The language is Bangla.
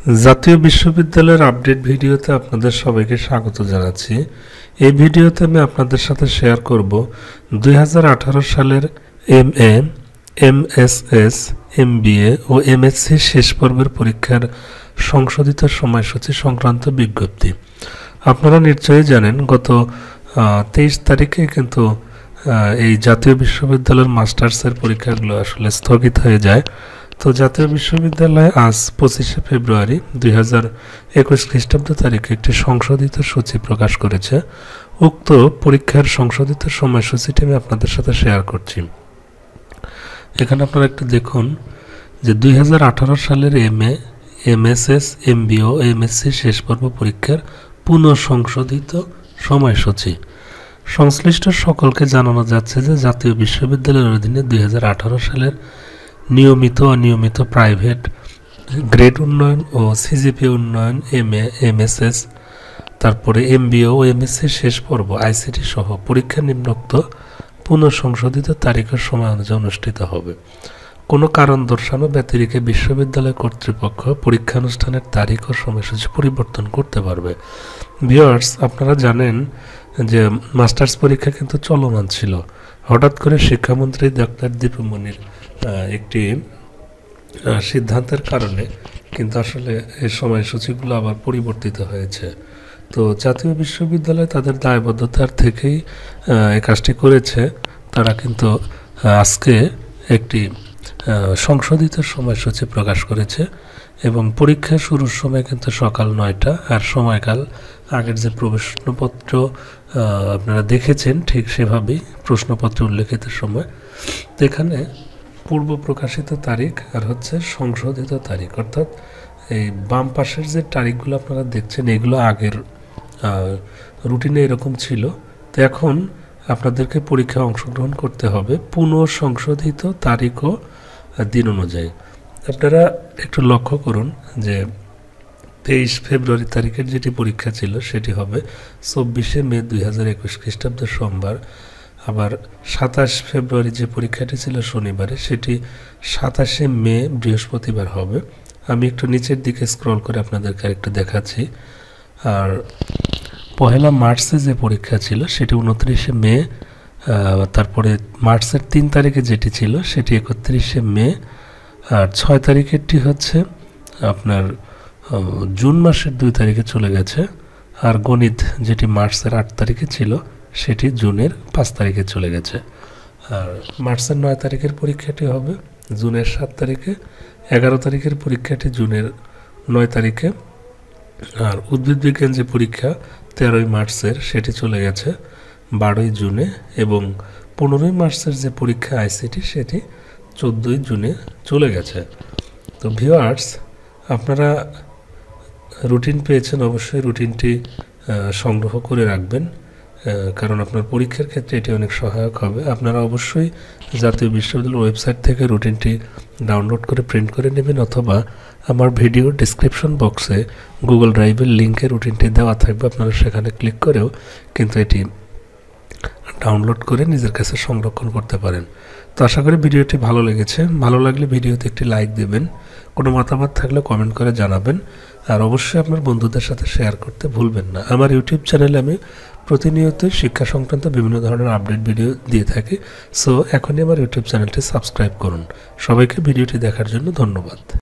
জাতীয় বিশ্ববিদ্যালয়ের আপডেট ভিডিওতে আপনাদের সবাইকে স্বাগত জানাচ্ছি। এই ভিডিওতে আমি আপনাদের সাথে শেয়ার করব 2018 সালের MA, MSS, MBA ও MSc শেষ পর্বের পরীক্ষার সংশোধিত সময়সূচি সংক্রান্ত বিজ্ঞপ্তি। আপনারা নিশ্চয়ই জানেন গত 23 তারিখে কিন্তু এই জাতীয় বিশ্ববিদ্যালয়ের মাস্টার্সের পরীক্ষাগুলো আসলে স্থগিত হয়ে যায়। তো জাতীয় বিশ্ববিদ্যালয় আজ 25শে ফেব্রুয়ারি 2021 খ্রিস্টাব্দ তারিখে একটি সংশোধিত সূচি প্রকাশ করেছে। উক্ত পরীক্ষার সংশোধিত সময়সূচিটি আমি আপনাদের সাথে শেয়ার করছি। এখানে আপনারা একটু দেখুন যে 2018 সালের MA, MSS, MBA ও MSc শেষ পর্ব পরীক্ষার পুনঃসংশোধিত সময়সূচি। সংশ্লিষ্ট সকলকে জানানো যাচ্ছে যে জাতীয় বিশ্ববিদ্যালয়ের অধীনে 2018 সালের নিয়মিত অনিয়মিত প্রাইভেট গ্রেড উন্নয়ন ও সিজিপি উন্নয়ন MA, MSS, তারপরে MBA ও MSc শেষ পর্ব ICT সহ পরীক্ষা নিম্নোক্ত পুনঃসংশোধিত তারিখ ও সময় অনুযায়ী অনুষ্ঠিত হবে। কোনো কারণ দর্শানো ব্যতিরেকে বিশ্ববিদ্যালয় কর্তৃপক্ষ পরীক্ষানুষ্ঠানের তারিখ ও সময়সূচি পরিবর্তন করতে পারবে। ভিউয়ার্স, আপনারা জানেন যে মাস্টার্স পরীক্ষা কিন্তু চলমান ছিল। হঠাৎ করে শিক্ষামন্ত্রী ডক্টর দীপুমনির একটি সিদ্ধান্তের কারণে কিন্তু আসলে এই সময়সূচিগুলো আবার পরিবর্তিত হয়েছে। তো জাতীয় বিশ্ববিদ্যালয় তাদের দায়বদ্ধতার থেকেই এই কাজটি করেছে। তারা কিন্তু আজকে একটি সংশোধিত সময়সূচি প্রকাশ করেছে এবং পরীক্ষা শুরুর সময় কিন্তু সকাল 9টা, আর সময়কাল আগের যে প্রশ্নপত্র আপনারা দেখেছেন ঠিক সেভাবেই প্রশ্নপত্রে উল্লেখিত সময়। এখানে পূর্ব প্রকাশিত তারিখ আর হচ্ছে সংশোধিত তারিখ, অর্থাৎ এই বাম পাশের যে তারিখগুলো আপনারা দেখছেন এগুলো আগের রুটিনে এরকম ছিল। তো এখন আপনাদেরকে পরীক্ষায় অংশগ্রহণ করতে হবে পুনঃসংশোধিত তারিখ ও দিন অনুযায়ী। আপনারা একটু লক্ষ্য করুন যে 23 ফেব্রুয়ারি তারিখের যেটি পরীক্ষা ছিল সেটি হবে 24শে মে 2021 খ্রিস্টাব্দ সোমবার। আবার 27 ফেব্রুয়ারি যে পরীক্ষাটি ছিল শনিবারে সেটি 27শে মে বৃহস্পতিবার হবে। আমি একটু নিচের দিকে স্ক্রল করে আপনাদেরকে একটু দেখাচ্ছি। আর পহেলা মার্চে যে পরীক্ষা ছিল সেটি 29শে মে, তারপরে মার্চের 3 তারিখে যেটি ছিল সেটি 31শে মে, আর 6 তারিখেরটি হচ্ছে আপনার জুন মাসের 2 তারিখে চলে গেছে। আর গণিত যেটি মার্চের 8 তারিখে ছিল সেটি জুনের 5 তারিখে চলে গেছে। আর মার্চের 9 তারিখের পরীক্ষাটি হবে জুনের 7 তারিখে, 11 তারিখের পরীক্ষাটি জুনের 9 তারিখে। আর উদ্ভিদ বিজ্ঞান যে পরীক্ষা 13ই মার্চের সেটি চলে গেছে 12ই জুনে, এবং 15ই মার্চের যে পরীক্ষা ICT সেটি 14ই জুনে চলে গেছে। তো ভিউয়ার্স, আপনারা রুটিন পেয়েছেন, অবশ্যই রুটিনটি সংগ্রহ করে রাখবেন, কারণ আপনার পরীক্ষার ক্ষেত্রে এটি অনেক সহায়ক হবে। আপনারা অবশ্যই জাতীয় বিশ্ববিদ্যালয়ের ওয়েবসাইট থেকে রুটিনটি ডাউনলোড করে প্রিন্ট করে নেবেন, অথবা আমার ভিডিও ডেসক্রিপশন বক্সে গুগল ড্রাইভের লিঙ্কে রুটিনটি দেওয়া থাকবে। আপনারা সেখানে ক্লিক করেও কিন্তু এটি ডাউনলোড করে নিজের কাছে সংরক্ষণ করতে পারেন। তো আশা করি ভিডিওটি ভালো লেগেছে। ভালো লাগলে ভিডিওতে একটি লাইক দেবেন, কোনো মতামত থাকলে কমেন্ট করে জানাবেন, আর অবশ্যই আপনার বন্ধুদের সাথে শেয়ার করতে ভুলবেন না। আমার ইউটিউব চ্যানেলে আমি প্রতিনিয়ত শিক্ষা সংক্রান্ত বিভিন্ন ধরনের আপডেট ভিডিও দিয়ে থাকি। সো এখনই আমার ইউটিউব চ্যানেলটি সাবস্ক্রাইব করুন। সবাইকে ভিডিওটি দেখার জন্য ধন্যবাদ।